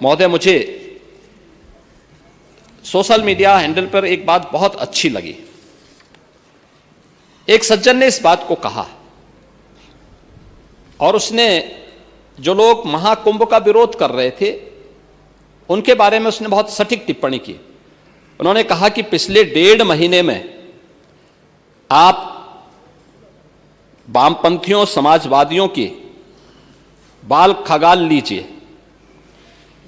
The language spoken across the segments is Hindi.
महोदय, मुझे सोशल मीडिया हैंडल पर एक बात बहुत अच्छी लगी। एक सज्जन ने इस बात को कहा और उसने जो लोग महाकुंभ का विरोध कर रहे थे उनके बारे में उसने बहुत सटीक टिप्पणी की। उन्होंने कहा कि पिछले 1.5 महीने में आप वामपंथियों, समाजवादियों की बाल खगाल लीजिए,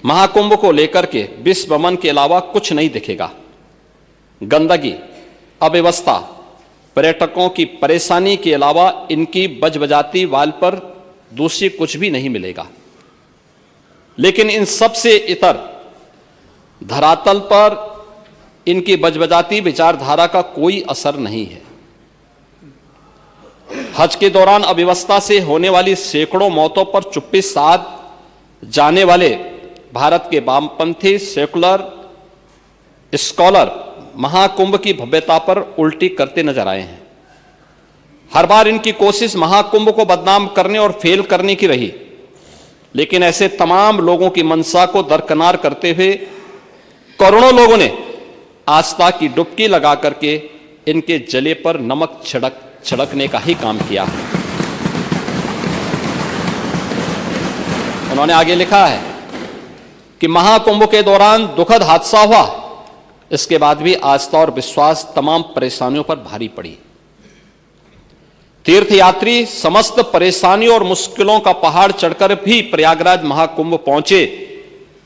महाकुंभ को लेकर के विश्व भ्रमण के अलावा कुछ नहीं दिखेगा। गंदगी, अव्यवस्था, पर्यटकों की परेशानी के अलावा इनकी बजबजाती वाल पर दूसरी कुछ भी नहीं मिलेगा। लेकिन इन सब से इतर धरातल पर इनकी बजबजाती विचारधारा का कोई असर नहीं है। हज के दौरान अव्यवस्था से होने वाली सैकड़ों मौतों पर चुप्पी साध जाने वाले भारत के वामपंथी सेकुलर स्कॉलर महाकुंभ की भव्यता पर उल्टी करते नजर आए हैं। हर बार इनकी कोशिश महाकुंभ को बदनाम करने और फेल करने की रही, लेकिन ऐसे तमाम लोगों की मंशा को दरकिनार करते हुए करोड़ों लोगों ने आस्था की डुबकी लगा करके इनके जले पर नमक छिड़कने का ही काम किया है। उन्होंने आगे लिखा है कि महाकुंभ के दौरान दुखद हादसा हुआ, इसके बाद भी आस्था और विश्वास तमाम परेशानियों पर भारी पड़ी। तीर्थयात्री समस्त परेशानियों और मुश्किलों का पहाड़ चढ़कर भी प्रयागराज महाकुंभ पहुंचे,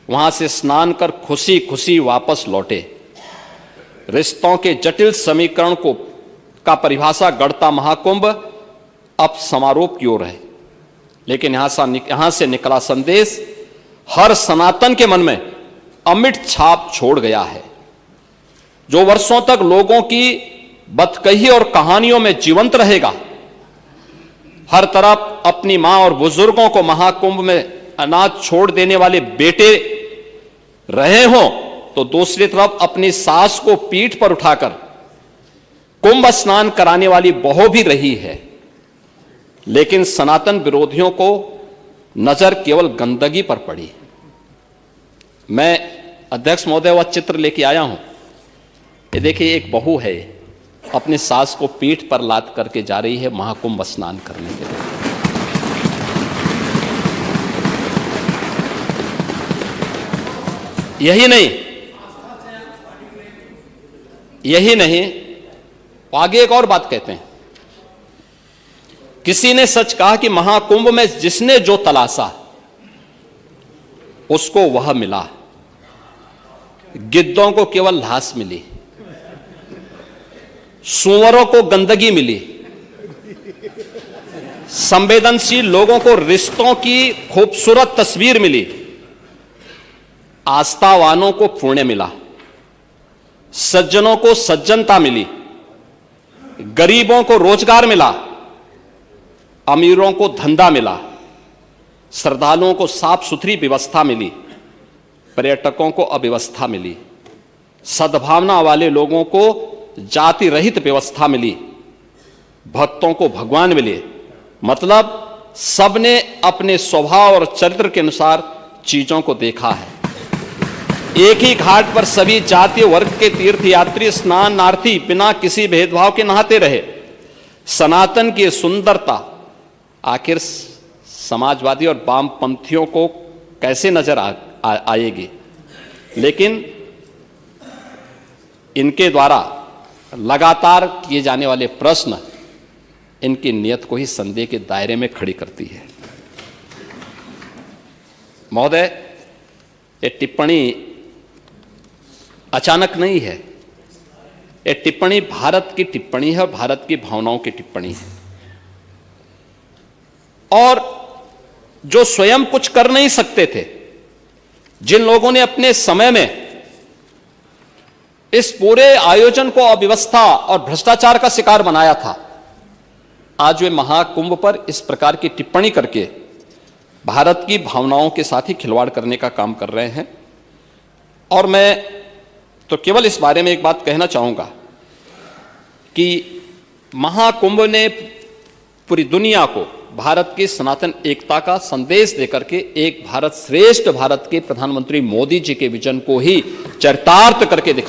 वहां से स्नान कर खुशी खुशी वापस लौटे। रिश्तों के जटिल समीकरण का परिभाषा गढ़ता महाकुंभ अब समारोह की ओर है, लेकिन यहां से निकला संदेश हर सनातन के मन में अमिट छाप छोड़ गया है, जो वर्षों तक लोगों की बदकही और कहानियों में जीवंत रहेगा। हर तरफ अपनी मां और बुजुर्गों को महाकुंभ में अनाथ छोड़ देने वाले बेटे रहे हों, तो दूसरी तरफ अपनी सास को पीठ पर उठाकर कुंभ स्नान कराने वाली बहू भी रही है। लेकिन सनातन विरोधियों को नजर केवल गंदगी पर पड़ी। मैं अध्यक्ष महोदय वह चित्र लेके आया हूं। ये देखिए, एक बहू है अपनी सास को पीठ पर लाद करके जा रही है महाकुंभ स्नान करने के लिए। यही नहीं, आगे एक और बात कहते हैं। किसी ने सच कहा कि महाकुंभ में जिसने जो तलाशा उसको वह मिला। गिद्धों को केवल लाश मिली, सूअरों को गंदगी मिली, संवेदनशील लोगों को रिश्तों की खूबसूरत तस्वीर मिली, आस्थावानों को पुण्य मिला, सज्जनों को सज्जनता मिली, गरीबों को रोजगार मिला, अमीरों को धंधा मिला, श्रद्धालुओं को साफ सुथरी व्यवस्था मिली, पर्यटकों को अव्यवस्था मिली, सद्भावना वाले लोगों को जाति रहित व्यवस्था मिली, भक्तों को भगवान मिले। मतलब सबने अपने स्वभाव और चरित्र के अनुसार चीजों को देखा है। एक ही घाट पर सभी जातीय वर्ग के तीर्थयात्री स्नानार्थी बिना किसी भेदभाव के नहाते रहे। सनातन की सुंदरता आखिर समाजवादी और वामपंथियों को कैसे नजर आएगी? लेकिन इनके द्वारा लगातार किए जाने वाले प्रश्न इनकी नियत को ही संदेह के दायरे में खड़ी करती है। महोदय, ये टिप्पणी अचानक नहीं है। ये टिप्पणी भारत की टिप्पणी है और भारत की भावनाओं की टिप्पणी है। और जो स्वयं कुछ कर नहीं सकते थे, जिन लोगों ने अपने समय में इस पूरे आयोजन को अव्यवस्था और भ्रष्टाचार का शिकार बनाया था, आज वे महाकुंभ पर इस प्रकार की टिप्पणी करके भारत की भावनाओं के साथ ही खिलवाड़ करने का काम कर रहे हैं। और मैं तो केवल इस बारे में एक बात कहना चाहूंगा कि महाकुंभ ने पूरी दुनिया को भारत की सनातन एकता का संदेश देकर के एक भारत श्रेष्ठ भारत के प्रधानमंत्री मोदी जी के विजन को ही चरितार्थ करके दिखा